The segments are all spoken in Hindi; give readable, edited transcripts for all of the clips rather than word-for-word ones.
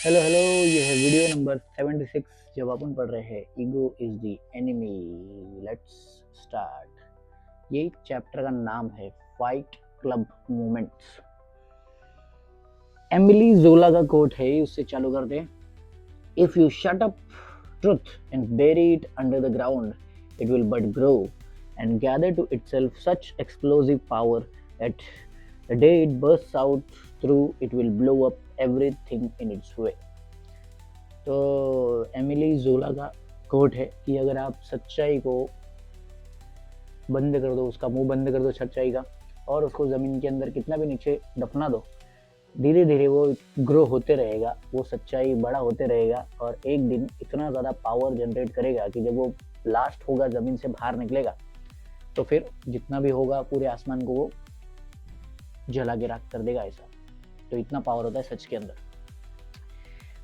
हेलो हेलो, ये है वीडियो नंबर 76 जब अपन पढ़ रहे हैं ego is the enemy. Let's start. ये चैप्टर का नाम है फाइट क्लब मोमेंट्स। एमिली जोला का कोट है, उससे चालू करते हैं। If you shut up truth and bury it under the ground, it will but grow and gather to itself such explosive power that the day it bursts out through, it will blow up everything in its way। तो एमिली जोला का कोट है कि अगर आप सच्चाई को बंद कर दो, उसका मुंह बंद कर दो सच्चाई का, और उसको ज़मीन के अंदर कितना भी नीचे दफना दो, धीरे धीरे वो ग्रो होते रहेगा, वो सच्चाई बड़ा होते रहेगा और एक दिन इतना ज़्यादा पावर जनरेट करेगा कि जब वो ब्लास्ट होगा, ज़मीन से बाहर निकलेगा, तो फिर जितना भी होगा पूरे आसमान को वो जला के राख कर देगा। ऐसा तो इतना पावर होता है सच के अंदर।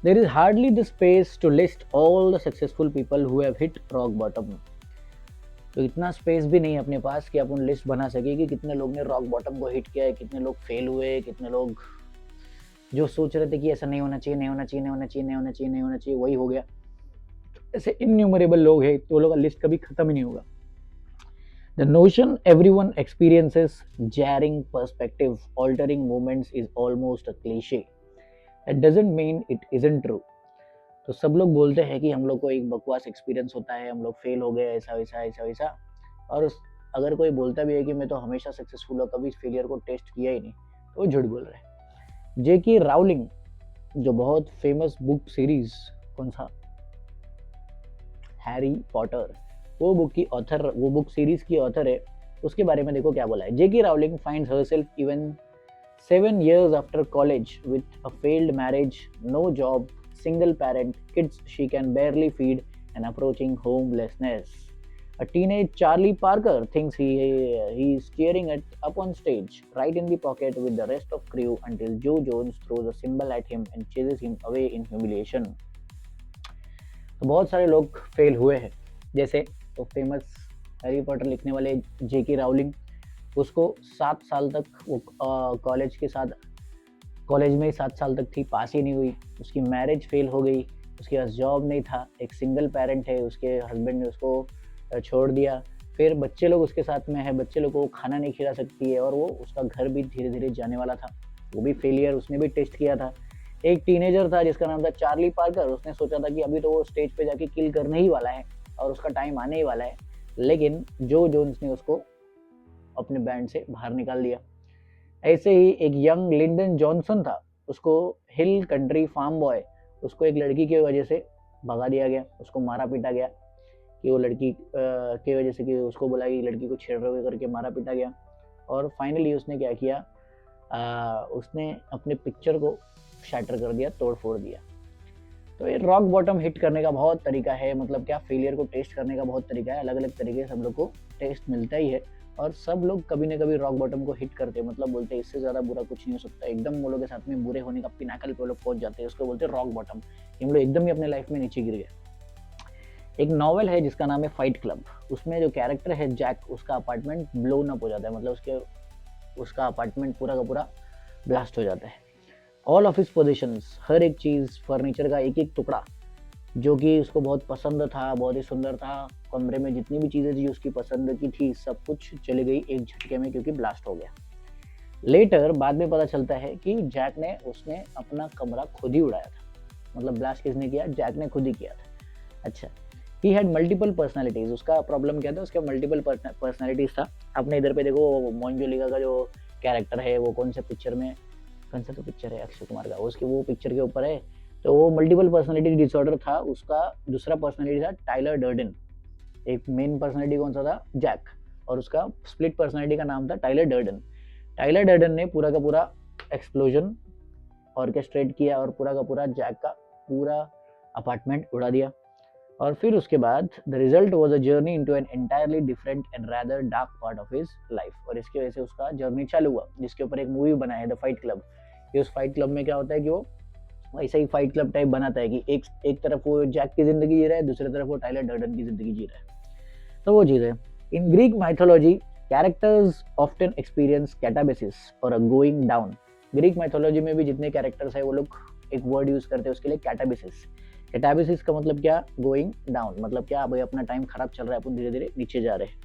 There is hardly the space to list all the successful people who have hit rock bottom। तो इतना स्पेस भी नहीं है अपने पास कि अपन लिस्ट बना सके कि कितने लोग ने रॉक बॉटम को हिट किया है, कितने लोग फेल हुए, कितने लोग जो सोच रहे थे कि ऐसा नहीं होना चाहिए, नहीं होना चाहिए, नहीं होना चाहिए, नहीं होना चाहिए, नहीं होना चाहिए, वही हो गया। ऐसे इन्यूमरेबल लोग हैं, तो लोगों का लिस्ट कभी खत्म ही नहीं होगा। The notion everyone experiences jarring perspective altering moments is almost a cliche। That doesn't mean it isn't true। तो सब लोग बोलते हैं कि हम लोग को एक बकवास एक्सपीरियंस होता है, हम लोग फेल हो गए, ऐसा वैसा ऐसा वैसा। और अगर कोई बोलता भी है कि मैं तो हमेशा सक्सेसफुल हूँ, कभी फेलियर को टेस्ट किया ही नहीं, तो वो झूठ बोल रहे हैं। जेकी राउलिंग, जो बहुत फेमस बुक सीरीज, कौन सा, हैरी पॉटर, वो बुक सीरीज की ऑथर है। उसके बारे में देखो क्या बोला है। जेकी Rowling finds herself even 7 years after college with a failed marriage, no job, single parent, kids she can barely feed, and approaching homelessness. A teenage Charlie Parker thinks he is staring at up on stage, right in the pocket with the rest of crew until Joe Jones throws a cymbal at him and chases him away in humiliation। तो बहुत सारे लोग फेल हुए हैं। जैसे तो फेमस हैरी पॉटर लिखने वाले जेकी राउलिंग, उसको 7 साल तक वो कॉलेज में ही 7 साल तक थी, पास ही नहीं हुई। उसकी मैरिज फेल हो गई, उसके पास जॉब नहीं था, एक सिंगल पेरेंट है, उसके हस्बैंड ने उसको छोड़ दिया। फिर बच्चे लोग उसके साथ में है, बच्चे लोग को खाना नहीं खिला सकती है, और वो उसका घर भी धीरे धीरे जाने वाला था। वो भी फेलियर, उसने भी टेस्ट किया था। एक टीनेजर था जिसका नाम था चार्ली पार्कर, उसने सोचा था कि अभी तो वो स्टेज पे जाके किल करने ही वाला है और उसका टाइम आने ही वाला है, लेकिन जो जोन्स ने उसको अपने बैंड से बाहर निकाल दिया। ऐसे ही एक यंग लिंडन जॉनसन था, उसको हिल कंट्री फार्म बॉय, उसको एक लड़की की वजह से भगा दिया गया, उसको मारा पीटा गया कि वो लड़की की वजह से, कि उसको बोला कि लड़की को छेड़ रहे करके मारा पीटा गया। और फाइनली उसने क्या किया, उसने अपने पिक्चर को शैटर कर दिया, तोड़ फोड़ दिया। तो ये रॉक बॉटम हिट करने का बहुत तरीका है, मतलब क्या, फेलियर को टेस्ट करने का बहुत तरीका है। अलग अलग तरीके से सब लोग को टेस्ट मिलता ही है, और सब लोग कभी ना कभी रॉक बॉटम को हिट करते हैं। मतलब बोलते हैं इससे ज़्यादा बुरा कुछ नहीं हो सकता, एकदम वो लोग के साथ में बुरे होने का पिनाकल पे लोग पहुंच जाते हैं, उसको बोलते हैं रॉक बॉटम। हम लोग एकदम ही अपने लाइफ में नीचे गिर गए। एक नॉवल है जिसका नाम है फाइट क्लब, उसमें जो कैरेक्टर है जैक, उसका अपार्टमेंट ब्लोन अप हो जाता है, मतलब उसका अपार्टमेंट पूरा का पूरा ब्लास्ट हो जाता है। ऑल ऑफ हिज पोजिशंस, हर एक चीज़, फर्नीचर का एक एक टुकड़ा जो कि उसको बहुत पसंद था, बहुत ही सुंदर था, कमरे में जितनी भी चीज़ें थी उसकी पसंद की थी, सब कुछ चली गई एक झटके में, क्योंकि ब्लास्ट हो गया। लेटर बाद में पता चलता है कि जैक ने उसने अपना कमरा खुद ही उड़ाया था। मतलब ब्लास्ट किसने किया, जैक ने खुद ही किया था। अच्छा, ही हैड मल्टीपल पर्सनैलिटीज़। उसका प्रॉब्लम क्या था, उसका मल्टीपल पर्सनैलिटीज़ था। आपने इधर पे देखो, मोंजोलिका का जो कैरेक्टर है वो कौन से पिक्चर में, कौन सा तो पिक्चर है अक्षय कुमार का, उसके वो पिक्चर के ऊपर है। तो वो मल्टीपल पर्सनैलिटी डिसऑर्डर था। उसका दूसरा पर्सनैलिटी था टाइलर डर्डन। एक मेन पर्सनैलिटी कौन सा था, जैक, और उसका स्प्लिट पर्सनैलिटी का नाम था टाइलर डर्डन। टाइलर डर्डन ने पूरा का पूरा एक्सप्लोजन ऑर्केस्ट्रेट किया और पूरा का पूरा जैक का पूरा अपार्टमेंट उड़ा दिया। और फिर उसके बाद the result was a journey into an entirely different and rather dark part of his life. और इसकी वजह से उसका जर्नी चालू हुआ, जिसके ऊपर एक मूवी बना है द फाइट क्लब। कि उस फाइट क्लब में क्या होता है कि वो वैसा ही फाइट क्लब टाइप बनाता है कि एक तरफ वो जैक की जिंदगी जी रहा है, दूसरी तरफ वो टाइलर डर्डन की जिंदगी जी रहा है। तो वो चीज़ है। In Greek mythology, characters often experience katabasis और a going down. Greek mythology में भी जितने कैरेक्टर्स है वो लोग एक वर्ड यूज करते हैं उसके लिए, कैटाबिसिस। कैटाबिसिस का मतलब क्या, गोइंग डाउन, मतलब क्या भाई अपना टाइम खराब चल रहा है, अपन धीरे धीरे नीचे जा रहे हैं।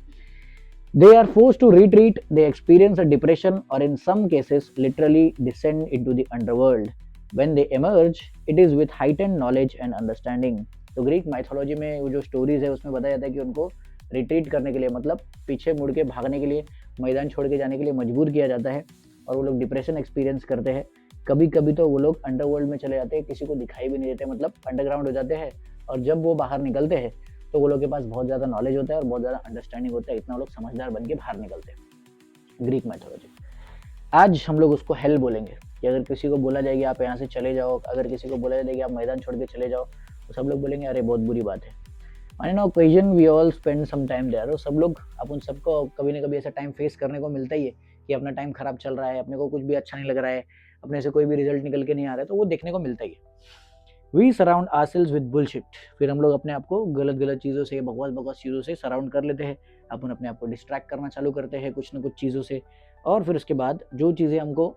They are forced to retreat, they experience a depression or in some cases literally descend into the underworld. When they emerge, it is with heightened knowledge and understanding. तो ग्रीक माइथोलॉजी में वो जो स्टोरीज है उसमें बताया जाता है कि उनको रिट्रीट करने के लिए, मतलब पीछे मुड़ के भागने के लिए, मैदान छोड़ के जाने के लिए मजबूर किया जाता है और वो लोग डिप्रेशन एक्सपीरियंस करते हैं। कभी कभी तो वो लोग अंडरवर्ल्ड में चले जाते हैं, किसी को दिखाई भी नहीं देते, मतलब अंडरग्राउंड हो जाते हैं। और जब वो बाहर निकलते हैं तो वो लोग के पास बहुत ज़्यादा नॉलेज होता है और बहुत ज़्यादा अंडरस्टैंडिंग होता है, इतना वो लोग समझदार बन के बाहर निकलते हैं, ग्रीक मैथोलॉजी। आज हम लोग उसको हेल बोलेंगे कि अगर किसी को बोला जाएगी आप यहाँ से चले जाओ, अगर किसी को बोला जाएगा आप मैदान छोड़ के चले जाओ, तो सब लोग बोलेंगे अरे बहुत बुरी बात है। माने ना occasion we all spend some time there, और सब लोग, अपन सबको कभी ना कभी ऐसा टाइम फेस करने को मिलता ही है कि अपना टाइम खराब चल रहा है, अपने को कुछ भी अच्छा नहीं लग रहा है, अपने से कोई भी रिजल्ट निकल के नहीं आ रहा है, तो वो देखने को मिलता ही है। We surround ourselves with bullshit, फिर हम लोग अपने आप को गलत गलत चीज़ों से, बकवास बकवास चीज़ों से सराउंड कर लेते हैं, अपन अपने आप को डिस्ट्रैक्ट करना चालू करते हैं कुछ ना कुछ चीज़ों से, और फिर उसके बाद जो चीज़ें हमको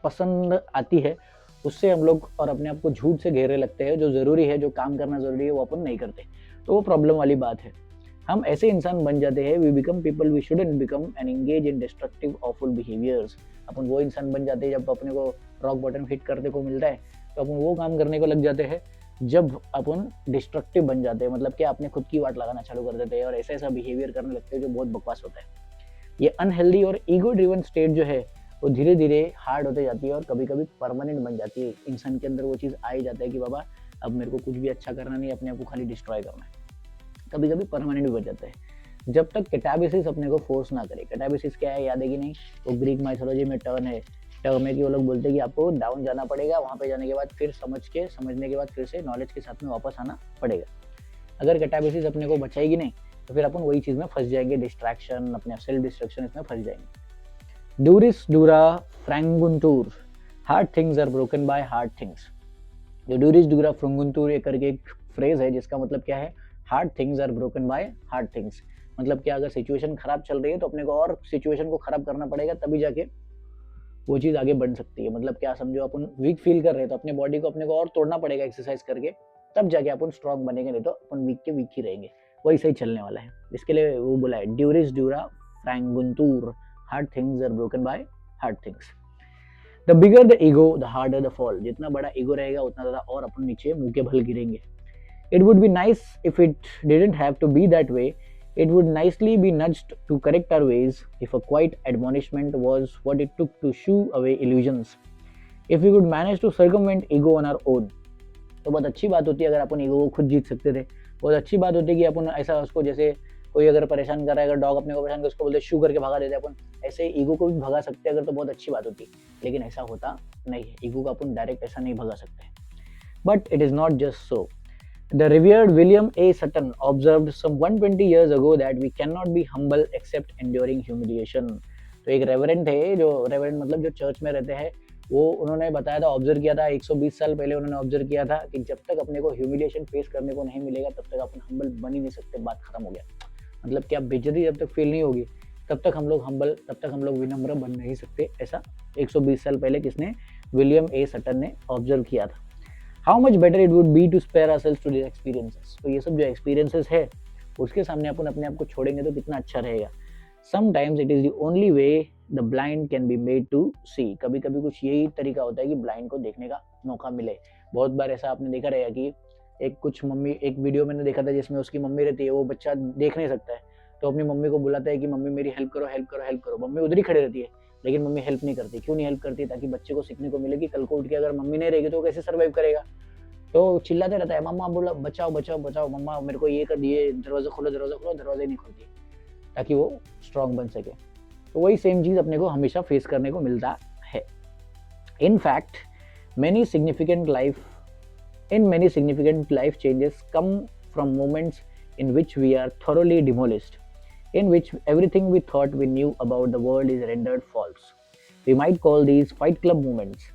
पसंद आती है उससे हम लोग और अपने आप को झूठ से घेरे लगते हैं, जो ज़रूरी है, जो काम करना ज़रूरी है वो अपन नहीं करते, तो वो प्रॉब्लम वाली बात है। हम ऐसे इंसान बन जाते हैं, we become people we shouldn't become and engage in destructive awful behaviours. अपन वो इंसान बन जाते हैं जब अपने को रॉक बॉटम हिट करने को मिलता है, तो अपन वो काम करने को लग जाते हैं जब अपन डिस्ट्रक्टिव बन जाते हैं, मतलब क्या अपने खुद की वाट लगाना चालू कर देते हैं और ऐसा ऐसा बिहेवियर करने लगते हैं जो बहुत बकवास होता है। ये अनहेल्दी और ईगो ड्रिवन स्टेट जो है वो धीरे धीरे हार्ड होते जाती है और कभी कभी परमानेंट बन जाती है। इंसान के अंदर वो चीज़ आ ही जाता है कि बाबा अब मेरे को कुछ भी अच्छा करना नहीं, अपने आप को खाली डिस्ट्रॉय करना है, कभी कभी परमानेंट भी बन जाता है जब तक कैटाबिसिस अपने को फोर्स ना करे। कैटाबिसिस क्या है याद है कि नहीं, वो ग्रीक माइथोलॉजी में टर्म है कि वो लोग बोलते हैं कि आपको डाउन जाना पड़ेगा, वहाँ पे जाने के बाद फिर समझने के बाद फिर से नॉलेज के साथ में वापस आना पड़ेगा। अगर कैटाबिसिस अपने को बचाएगी नहीं तो फिर अपन वही चीज़ में फंस जाएंगे, डिस्ट्रैक्शन, अपने सेल्फ डिस्ट्रक्शन, इसमें फंस जाएंगे। ड्यूरिस ड्यूरा फ्रैंगुंटूर, hard things are broken by hard things. जो ड्यूरिस ड्यूरा फ्रैंगुंटूर करके एक फ्रेज है जिसका मतलब क्या है, hard things are broken by hard things. मतलब क्या, अगर सिचुएशन खराब चल रही है तो अपने को और सिचुएशन को खराब करना पड़ेगा, तभी जाके वो चीज़ आगे बढ़ सकती है। मतलब क्या समझो, अपन वीक फील कर रहे हैं तो अपने बॉडी को अपने को और तोड़ना पड़ेगा एक्सरसाइज करके, तब जाके अपन स्ट्रॉन्ग बनेंगे, नहीं तो अपन वीक के वीक ही रहेंगे। वही सही चलने वाला है, इसके लिए वो बोला है ड्यूरिस ड्यूरा फ्रैंगुंटूर, hard things are broken by hard things. The bigger the ego the harder the fall, जितना बड़ा ईगो रहेगा उतना ज़्यादा और अपन नीचे मुंह के बल गिरेंगे। It would be nice if it didn't have to be that way. It would nicely be nudged to correct our ways if a quiet admonishment was what it took to shoo away illusions. If we could manage to circumvent ego on our own, तो बहुत अच्छी बात होती है अगर अपन ईगो को खुद जीत सकते थे। बहुत अच्छी बात होती है कि अपन ऐसा उसको, जैसे कोई अगर परेशान कर रहा है, अगर डॉग अपने को परेशान कर उसको बोलते शू करके भगा देते अपन, ऐसे ईगो को भी भगा सकते अगर, तो बहुत अच्छी बात होती। लेकिन ऐसा होता नहीं है, ईगो को अपन डायरेक्ट ऐसा नहीं भगा सकते। But it is not just so. The revered William A. Sutton observed some 120 years ago that we cannot be humble except enduring humiliation. तो एक रेवरेंट है, जो रेवरेंट मतलब जो चर्च में रहते हैं, वो उन्होंने बताया था, ऑब्जर्व किया था 120 साल पहले उन्होंने ऑब्जर्व किया था कि जब तक अपने को ह्यूमिलिएशन फेस करने को नहीं मिलेगा तब तक अपन हम्बल बन ही नहीं सकते। बात खत्म हो गया। मतलब क्या, बेइज्जती जब तक फील नहीं होगी तब तक हम लोग हम्बल, तब तक हम लोग विनम्र बन नहीं सकते। ऐसा 120 साल पहले किसने, विलियम ए सटन ने ऑब्जर्व किया था। How much better it would be to spare ourselves to these experiences. तो ये सब जो experiences है उसके सामने अपन अपने आप को छोड़ेंगे तो कितना अच्छा रहेगा। Sometimes it is the only way the blind can be made to see. कभी कभी कुछ यही तरीका होता है कि ब्लाइंड को देखने का मौका मिले। बहुत बार ऐसा आपने देखा रहेगा कि एक वीडियो मैंने देखा था जिसमें उसकी मम्मी रहती है, वो बच्चा देख नहीं सकता है तो अपनी मम्मी को बुलाता है कि मम्मी मेरी हेल्प करो हेल्प करो हेल्प करो। मम्मी उधर ही खड़ी रहती है लेकिन मम्मी हेल्प नहीं करती। क्यों नहीं हेल्प करती? ताकि बच्चे को सीखने को मिले कि कल को उठ के अगर मम्मी नहीं रहेगी तो कैसे सर्वाइव करेगा। तो चिल्लाते रहता है, मम्मा बोला बचाओ बचाओ बचाओ, मम्मा मेरे को ये कर दिए, दरवाजा खोलो दरवाजा खोलो, दरवाजा ही नहीं खोलती, ताकि वो स्ट्रॉन्ग बन सके। तो वही सेम चीज़ अपने को हमेशा फेस करने को मिलता है। In fact many significant life changes come from moments in which we are thoroughly demolished, in which everything we thought we knew about the world is rendered false. We might call these Fight Club moments.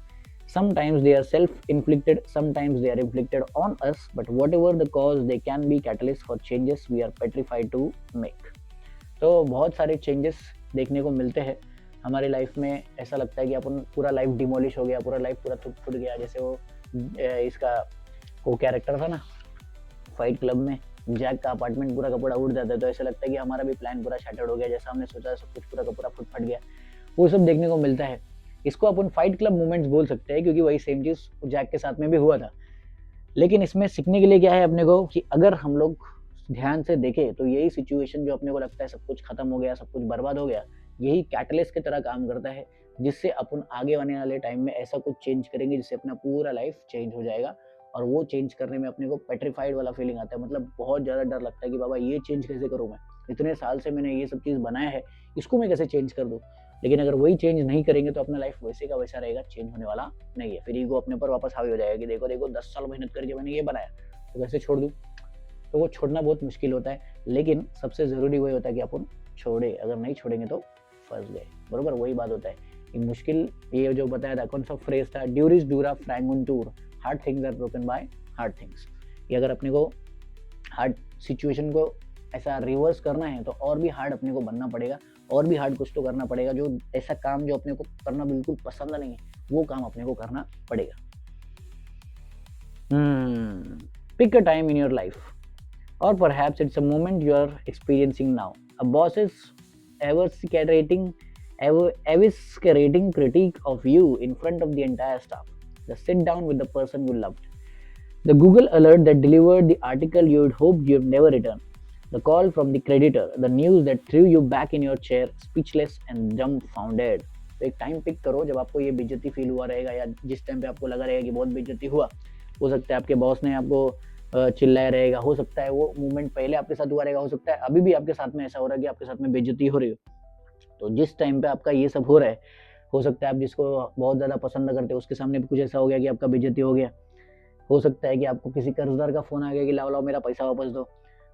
Sometimes they are self-inflicted, sometimes they are inflicted on us, but whatever the cause, they can be catalyst for changes we are petrified to make. तो बहुत सारे चेंजेस देखने को मिलते हैं हमारी लाइफ में। ऐसा लगता है कि अपन पूरा लाइफ डिमोलिश हो गया, पूरा लाइफ पूरा टूट गया, जैसे वो इसका वो कैरेक्टर था ना फाइट क्लब में, जैक का अपार्टमेंट पूरा का पूरा उड़ जाता है, तो ऐसा लगता है कि हमारा भी प्लान पूरा शैटर्ड हो गया, जैसा हमने सोचा सब कुछ पूरा का पूरा फुट फट गया, वो सब देखने को मिलता है। इसको अपन फाइट क्लब मोमेंट्स बोल सकते हैं, क्योंकि वही सेम चीज जैक के साथ में भी हुआ था। लेकिन इसमें सीखने के लिए क्या है अपने को, कि अगर हम लोग ध्यान से देखें तो यही सिचुएशन जो अपने को लगता है सब कुछ खत्म हो गया, सब कुछ बर्बाद हो गया, यही कैटलिस्ट की तरह काम करता है, जिससे अपन आगे आने वाले टाइम में ऐसा कुछ चेंज करेंगे जिससे अपना पूरा लाइफ चेंज हो जाएगा। और वो चेंज करने में अपने को पेट्रीफाइड वाला फीलिंग आता है, मतलब बहुत ज़्यादा डर लगता है कि बाबा ये चेंज कैसे करूँ मैं, इतने साल से मैंने ये सब चीज़ बनाया है, इसको मैं कैसे चेंज कर दूँ। लेकिन अगर वही चेंज नहीं करेंगे तो अपना लाइफ वैसे का वैसा रहेगा, चेंज होने वाला नहीं है। फिर ईगो अपने पर वापस हावी हो जाएगा कि देखो देखो 10 साल मेहनत करके मैंने ये बनाया, तो कैसे छोड़ दूँ। तो वो छोड़ना बहुत मुश्किल होता है, लेकिन सबसे ज़रूरी वही होता है कि अपन छोड़े, अगर नहीं छोड़ेंगे तो फंस गए। बरोबर वही बात होता है। ये मुश्किल, ये जो बताया था कौन सा फ्रेज था, ड्यूरिस ड्यूरा फ्रैंगुंटूर, hard things are broken by hard things. ये अगर अपने को हार्ड सिचुएशन को ऐसा रिवर्स करना है तो और भी हार्ड अपने को बनना पड़ेगा, और भी हार्ड कुछ तो करना पड़ेगा, जो ऐसा काम जो अपने को करना बिल्कुल पसंद नहीं है वो काम अपने को करना पड़ेगा। Pick a time in your life, or perhaps it's a moment you are experiencing now. A boss's eviscerating, eviscerating critique of you in front of the entire staff. The sit down with the person you loved. The Google alert that delivered the article you'd hoped you'd never return. The call from the creditor. The news that threw you back in your chair, speechless and dumbfounded. तो एक टाइम पिक करो जब आपको ये बेइज्जती फील हुआ रहेगा, या जिस टाइम पे आपको लगा रहेगा कि बहुत बेइज्जती हुआ। हो सकता है आपके बॉस ने आपको चिल्लाया रहेगा, हो सकता है वो मूवमेंट पहले आपके साथ हुआ रहेगा, हो सकता है अभी भी आपके साथ में ऐसा हो रहा है कि आपके साथ में बेइज्जती हो रही हो। तो जिस टाइम पे आपका ये सब हो रहा है, हो सकता है आप जिसको बहुत ज़्यादा पसंद करते हो उसके सामने भी कुछ ऐसा हो गया कि आपका बेइज्जती हो गया। हो सकता है कि आपको किसी कर्जदार का फ़ोन आ गया कि लाओ लाओ मेरा पैसा वापस दो,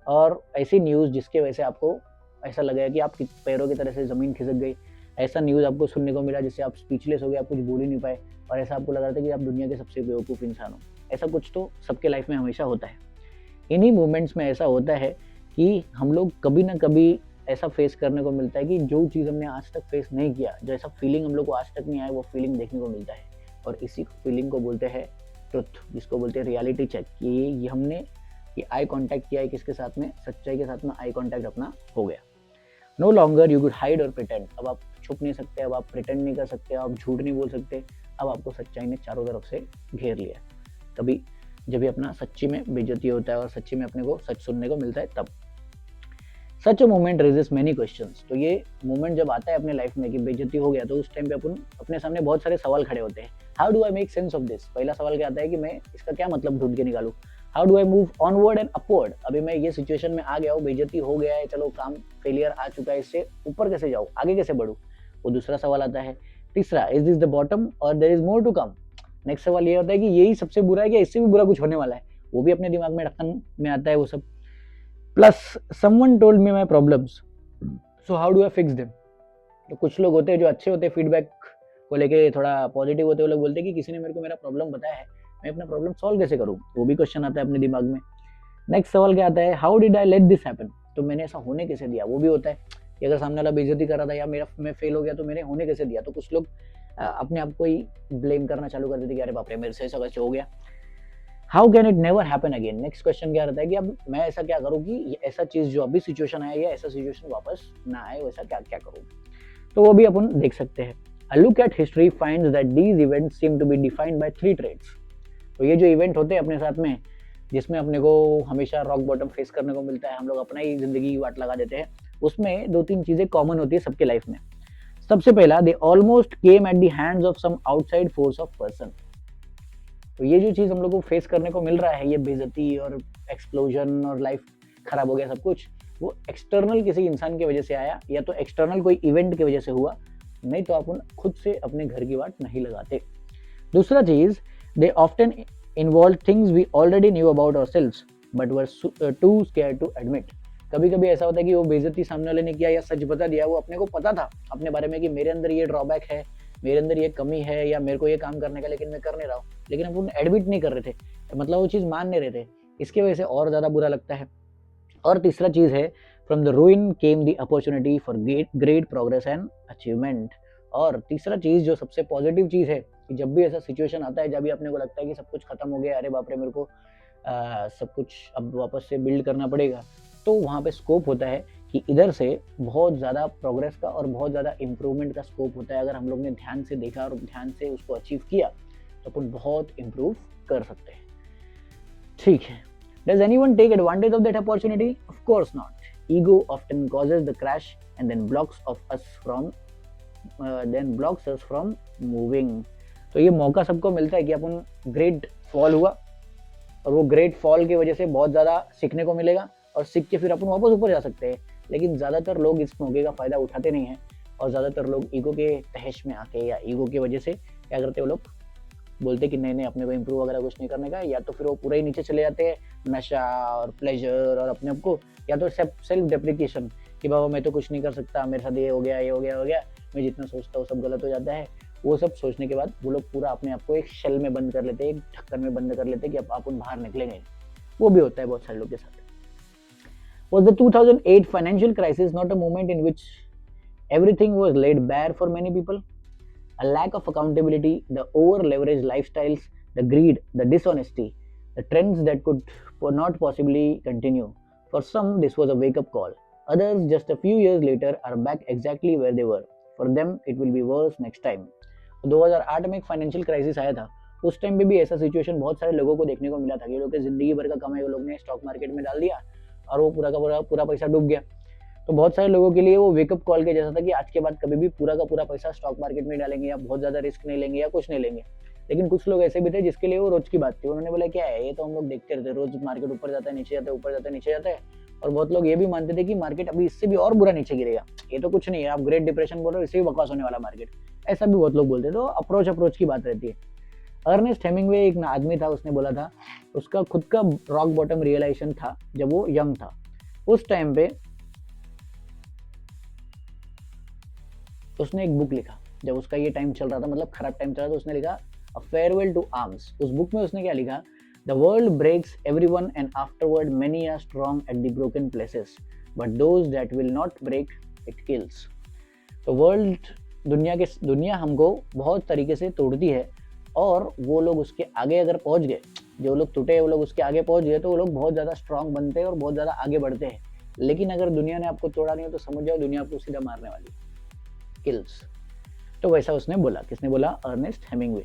और ऐसी न्यूज़ जिसके वजह से आपको ऐसा लगा कि आपकी पैरों की तरह से ज़मीन खिसक गई। ऐसा न्यूज़ आपको सुनने को मिला जिससे आप स्पीचलेस हो गए, आप कुछ बोल ही नहीं पाए, और ऐसा आपको लग रहा था कि आप दुनिया के सबसे बेवकूफ़ इंसान हो। ऐसा कुछ तो सबके लाइफ में हमेशा होता है। इन्हीं मोमेंट्स में ऐसा होता है कि हम लोग कभी ना कभी ऐसा फेस करने को मिलता है कि जो चीज़ हमने आज तक फेस नहीं किया, जो ऐसा फीलिंग हम लोग को आज तक नहीं आया, वो फीलिंग देखने को मिलता है। और इसी फीलिंग को बोलते हैं ट्रुथ, जिसको बोलते हैं रियलिटी चेक, कि ये हमने ये आई कॉन्टैक्ट किया है किसके साथ में, सच्चाई के साथ में आई कॉन्टैक्ट अपना हो गया। No longer you could hide or pretend. अब आप छुप नहीं सकते, अब आप प्रिटेंड नहीं कर सकते, आप झूठ नहीं बोल सकते, अब आपको सच्चाई ने चारों तरफ से घेर लिया। कभी जब भी अपना सच्ची में बेइज्जती होता है और सच्ची में अपने को सच सुनने को मिलता है तब। Such a moment raises many questions. तो ये मोमेंट जब आता है अपने लाइफ में कि बेइज्जती हो गया, तो उस टाइम पे अपन अपने सामने बहुत सारे सवाल खड़े होते हैं। How do I make sense of this. पहला सवाल क्या आता है कि मैं इसका क्या मतलब ढूंढ के निकालूं। How do I move onward and upward. अभी मैं ये सिचुएशन में आ गया हूँ, बेइज्जती हो गया है, चलो काम फेलियर आ चुका है, इससे ऊपर कैसे जाऊँ, आगे कैसे बढ़ूँ, वो दूसरा सवाल आता है। तीसरा, is this the bottom or there is more to come. Next सवाल ये होता है कि यही सबसे बुरा है, कि इससे भी बुरा कुछ होने वाला है, वो भी अपने दिमाग में ढक्कन में आता है वो सब। Plus someone told me my problems, so how do I fix them. तो कुछ लोग होते हैं जो अच्छे होते हैं, फीडबैक को लेके थोड़ा पॉजिटिव होते हैं, वो लोग बोलते हैं कि किसी ने मेरे को मेरा प्रॉब्लम बताया है, मैं अपना प्रॉब्लम सॉल्व कैसे करूँ, वो भी क्वेश्चन आता है अपने दिमाग में। नेक्स्ट सवाल क्या आता है, how did I let this happen. तो मैंने ऐसा होने कैसे दिया, वो भी होता है कि अगर सामने वाला बेइज्जती कर रहा था या मैं फेल हो गया तो मैंने होने कैसे दिया। तो कुछ लोग अपने आप को ही ब्लेम करना चालू कर देते कि अरे बाप रे मेरे से ऐसा कैसे हो गया। How can it never happen again. Next question क्या रहता है कि अब मैं ऐसा क्या करूँ कि ऐसा चीज़ जो अभी सिचुएशन आया या ऐसा सिचुएशन वापस ना आए, वैसा क्या क्या करूँ। तो वो भी अपन देख सकते हैं। A look at history finds that these events seem to be defined by 3 traits। तो ये जो इवेंट होते हैं अपने साथ में, जिसमें अपने को हमेशा रॉक बॉटम फेस करने को मिलता है, हम लोग अपना ही जिंदगी की वाट लगा देते हैं, उसमें 2-3 चीजें कॉमन होती है सबके लाइफ में। सबसे पहला, they almost came at the hands of some outside force of person. तो ये जो चीज हम लोग को फेस करने को मिल रहा है, ये बेइज्जती और एक्सप्लोजन और लाइफ खराब हो गया सब कुछ, वो एक्सटर्नल किसी इंसान की वजह से आया, या तो एक्सटर्नल कोई इवेंट की वजह से हुआ, नहीं तो अपन खुद से अपने घर की वाट नहीं लगाते। दूसरा चीज, they often involve things we already knew about ourselves but were too scared to admit. कभी कभी ऐसा होता है कि वो बेइज्जती सामने वाले ने किया या सच बता दिया, वो अपने को पता था अपने बारे में कि मेरे अंदर ये ड्रॉबैक है, मेरे अंदर ये कमी है, या मेरे को ये काम करने का, लेकिन मैं कर नहीं रहा हूँ, लेकिन अपन एडमिट नहीं कर रहे थे, मतलब वो चीज़ मान नहीं रहे थे, इसकी वजह से और ज़्यादा बुरा लगता है। और तीसरा चीज़ है, from the रूइन came the opportunity for great progress and achievement. और तीसरा चीज़ जो सबसे पॉजिटिव चीज़ है कि जब भी ऐसा सिचुएशन आता है, जब भी अपने को लगता है कि सब कुछ खत्म हो गया, अरे बाप रे मेरे को सब कुछ अब वापस से बिल्ड करना पड़ेगा, तो वहाँ पे स्कोप होता है कि इधर से बहुत ज़्यादा प्रोग्रेस का और बहुत ज़्यादा इम्प्रूवमेंट का स्कोप होता है। अगर हम लोग ने ध्यान से देखा और ध्यान से उसको अचीव किया तो अपन बहुत इम्प्रूव कर सकते हैं। ठीक है, does anyone take advantage of that opportunity? Of course not. Ego often causes the crash and then blocks us from moving. तो ये मौका सबको मिलता है कि अपन ग्रेट फॉल हुआ और वो ग्रेट फॉल की वजह से बहुत ज़्यादा सीखने को मिलेगा और सीख के फिर अपन वापस ऊपर जा सकते हैं। लेकिन ज़्यादातर लोग इस मौके का फ़ायदा उठाते नहीं हैं और ज़्यादातर लोग ईगो के तहश में आके या ईगो की वजह से क्या करते हैं, वो लोग बोलते कि नहीं नहीं अपने को इम्प्रूव वगैरह कुछ नहीं करने का, या तो फिर वो पूरा ही नीचे चले जाते हैं, नशा और प्लेजर और अपने आप को, या तो सेल्फ डेप्रिकेशन कि बाबा मैं तो कुछ नहीं कर सकता, मेरे साथ ये हो गया ये हो गया हो गया, मैं जितना सोचता हूँ सब गलत हो जाता है। वो सब सोचने के बाद वो लोग पूरा अपने आप को एक शेल में बंद कर लेते हैं, एक ढक्कन में बंद कर लेते हैं कि अब अपन बाहर निकलेंगे। वो भी होता है बहुत सारे लोग के साथ। Was the 2008 financial crisis not a moment in which everything was laid bare for many people? A lack of accountability, the over-leveraged lifestyles, the greed, the dishonesty, the trends that could not possibly continue. For some, this was a wake-up call. Others, just a few years later, are back exactly where they were. For them, it will be worse next time. 2008 में एक फाइनेंशियल क्राइसिस आया था। उस टाइम पे भी ऐसा सिचुएशन बहुत सारे लोगों को देखने को मिला था कि लोग के जिंदगी भर का कमाई वो लोग ने स्टॉक मार्केट में डाल दिया और वो पूरा का पूरा पैसा डूब गया। तो बहुत सारे लोगों के लिए वो वेकअप कॉल के जैसा था कि आज के बाद कभी भी पूरा का पूरा पैसा स्टॉक मार्केट में डालेंगे या बहुत ज़्यादा रिस्क नहीं लेंगे या कुछ नहीं लेंगे। लेकिन कुछ लोग ऐसे भी थे जिसके लिए वो रोज की बात थी। उन्होंने बोला क्या है ये तो हम लोग देखते रहते, रोज मार्केट ऊपर जाता है नीचे जाता है, ऊपर जाता है नीचे जाता है। और बहुत लोग ये भी मानते थे कि मार्केट अभी इससे भी और बुरा नीचे गिरेगा, ये तो कुछ नहीं है, आप ग्रेट डिप्रेशन बोल रहे हो, इससे भी बकवास होने वाला मार्केट, ऐसा भी बहुत लोग बोलते। तो अप्रोच की बात रहती है। अर्नेस्ट हेमिंगवे एक आदमी था, उसने बोला था उसका खुद का रॉक बॉटम रियलाइजेशन था जब वो यंग था। उस टाइम पे उसने एक बुक लिखा जब उसका ये टाइम चल रहा था, मतलब खराब टाइम चल रहा था। उसने लिखा अ फेयरवेल टू आर्म्स। उस बुक में उसने क्या लिखा, the world breaks everyone and afterward many are strong at the broken places but those that will not break it kills. तो दुनिया हमको बहुत तरीके से तोड़ती है और वो लोग उसके आगे अगर पहुंच गए, जो लोग टूटे वो लोग उसके आगे पहुंच गए तो वो लोग बहुत ज़्यादा स्ट्रांग बनते हैं और बहुत ज़्यादा आगे बढ़ते हैं। लेकिन अगर दुनिया ने आपको तोड़ा नहीं हो तो समझ जाओ दुनिया आपको सीधा मारने वाली, किल्स। तो वैसा उसने बोला। किसने बोला? Ernest Hemingway.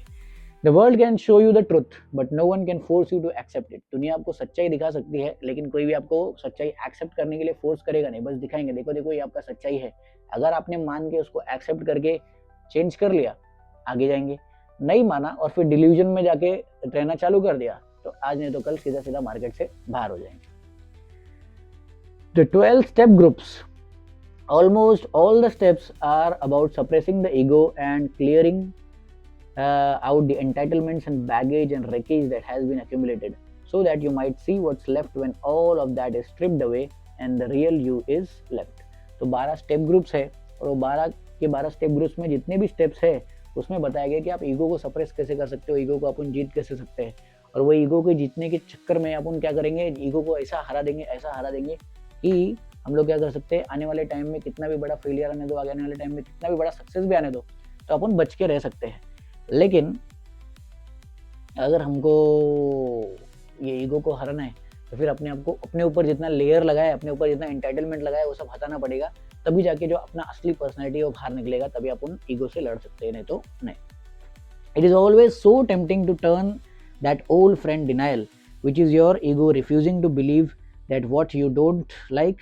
The world can show you the truth but no one can force you to accept it. दुनिया आपको सच्चाई दिखा सकती है लेकिन कोई भी आपको सच्चाई एक्सेप्ट करने के लिए फोर्स करेगा नहीं, बस दिखाएंगे देखो देखो ये आपका सच्चाई है। अगर आपने मान के उसको एक्सेप्ट करके चेंज कर लिया आगे जाएंगे, नहीं माना और फिर डिल्यूजन में जाके रहना चालू कर दिया तो आज नहीं तो कल सीधा सीधा मार्केट से बाहर हो जाएंगे। The 12 step groups, almost all the steps are about suppressing the ego and clearing out the entitlements and baggage and wreckage that has been accumulated so that you might see what's left when all of that is stripped away and the real you is left। तो 12 स्टेप ग्रुप्स है और वो 12 के 12 स्टेप ग्रुप्स में जितने भी स्टेप्स है उसमें बताया गया कि आप ईगो को सप्रेस कैसे कर सकते हो, ईगो को अपन जीत कैसे सकते हैं। और वो ईगो को जीतने के चक्कर में अपन क्या करेंगे, ईगो को ऐसा हरा देंगे कि हम लोग क्या कर सकते हैं, आने वाले टाइम में कितना भी बड़ा फेलियर आने दो, आने वाले टाइम में कितना भी बड़ा सक्सेस भी आने दो, तो अपन बच के रह सकते हैं। लेकिन अगर हमको ये ईगो को हराना है तो फिर अपने आप को, अपने ऊपर जितना लेयर लगाए, अपने ऊपर जितना एंटाइटलमेंट लगाए वो सब हटाना पड़ेगा, तभी जाके जो अपना असली पर्सनैलिटी है वो बाहर निकलेगा, तभी अपन ईगो से लड़ सकते हैं, नहीं तो नहीं। It is always so tempting to turn that old friend denial which is your ego refusing to believe that what you don't like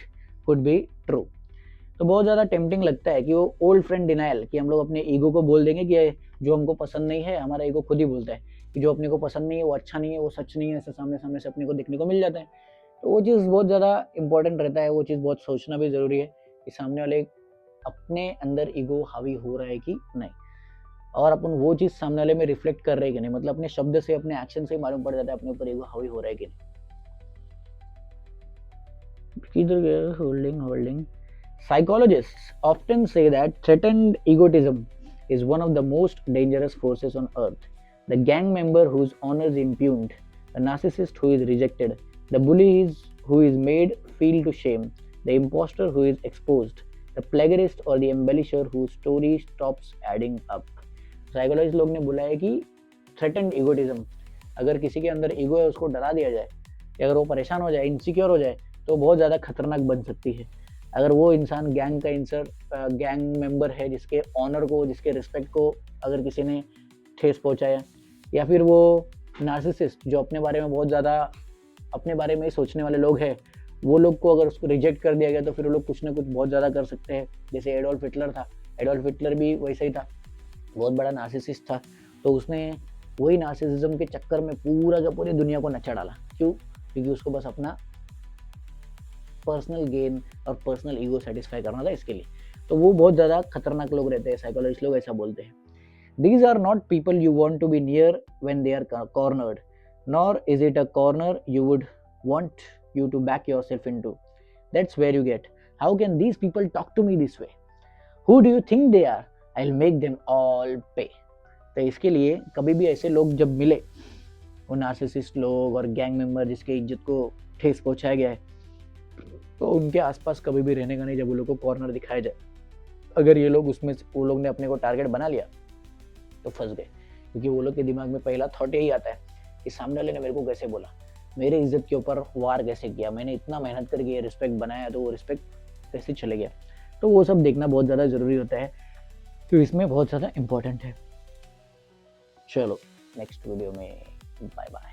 could be true। तो बहुत ज़्यादा टेम्पटिंग लगता है कि वो ओल्ड फ्रेंड डिनायल, कि हम लोग अपने ईगो को बोल देंगे कि जो हमको पसंद नहीं है, हमारा ईगो खुद ही बोलता है कि जो अपने को पसंद नहीं है वो अच्छा नहीं है, वो सच नहीं है, ऐसे सामने से अपने को देखने को मिल जाता है। तो वो चीज़ बहुत ज़्यादा इंपॉर्टेंट रहता है, वो चीज़ बहुत सोचना भी ज़रूरी है कि सामने वाले अपने अंदर ईगो हावी हो रहा है कि नहीं, और अपन वो चीज़ सामने वाले में रिफ्लेक्ट कर रहे हैं कि नहीं, मतलब अपने शब्द से अपने एक्शन से मालूम पड़ जाता है अपने ऊपर ईगो हावी हो रहा है कि नहीं। Holding. Psychologists often say that threatened egotism is one of the most dangerous forces on earth. The gang member whose honor is impugned, the narcissist who is rejected, the bully who is made feel to shame, the imposter who is exposed, the plagiarist or the embellisher whose story stops adding up. Psychologist लोग ने बोला है कि थ्रेटेंड ईगोटिज्म, अगर किसी के अंदर ईगो है उसको डरा दिया जाए, कि अगर वो परेशान हो जाए, इनसिक्योर हो जाए, तो बहुत ज़्यादा खतरनाक बन सकती है। अगर वो इंसान गैंग मेंबर है जिसके ऑनर को, जिसके रिस्पेक्ट को अगर किसी ने ठेस पहुंचाया, या फिर वो नार्सिसिस्ट जो अपने बारे में बहुत ज़्यादा अपने बारे में ही सोचने वाले लोग हैं, वो लोग को अगर उसको रिजेक्ट कर दिया गया तो फिर वो लोग कुछ ना कुछ बहुत ज़्यादा कर सकते हैं। जैसे एडोल्फ हिटलर था, एडोल्फ हिटलर भी वैसे ही था, बहुत बड़ा नार्सिसिस्ट था। तो उसने वही नार्सिसिज्म के चक्कर में पूरा का पूरी दुनिया को नचा डाला। क्यों? क्योंकि उसको बस अपना पर्सनल गेन और पर्सनल ईगो सेटिस्फाई करना था इसके लिए। तो वो बहुत ज़्यादा खतरनाक लोग रहते हैं, साइकोलॉजिस्ट लोग ऐसा बोलते हैं। These are not people you want to be near when they are cornered, nor is it a corner you would want you to back yourself into. That's where you get, how can these people talk to me this way? Who do you think they are? I'll make them all pay. तो इसके लिए कभी भी ऐसे लोग जब मिले, वो नार्सिसिस्ट लोग और गैंग मेंबर जिसके इज्जत को ठेस पहुंचाया गया है, तो उनके आसपास कभी भी रहने का नहीं जब वो लोग को कॉर्नर दिखाया जाए। अगर ये लोग उसमें वो लोग ने अपने को टारगेट बना लिया तो फंस गए, क्योंकि वो लोग के दिमाग में पहला थॉट यही आता है कि सामने वाले ने मेरे को कैसे बोला, मेरे इज्जत के ऊपर वार कैसे किया, मैंने इतना मेहनत करके ये रिस्पेक्ट बनाया तो वो रिस्पेक्ट कैसे चले गया। तो वो सब देखना बहुत ज़्यादा ज़रूरी होता है, तो इसमें बहुत ज़्यादा इम्पोर्टेंट है। चलो नेक्स्ट वीडियो में बाय बाय।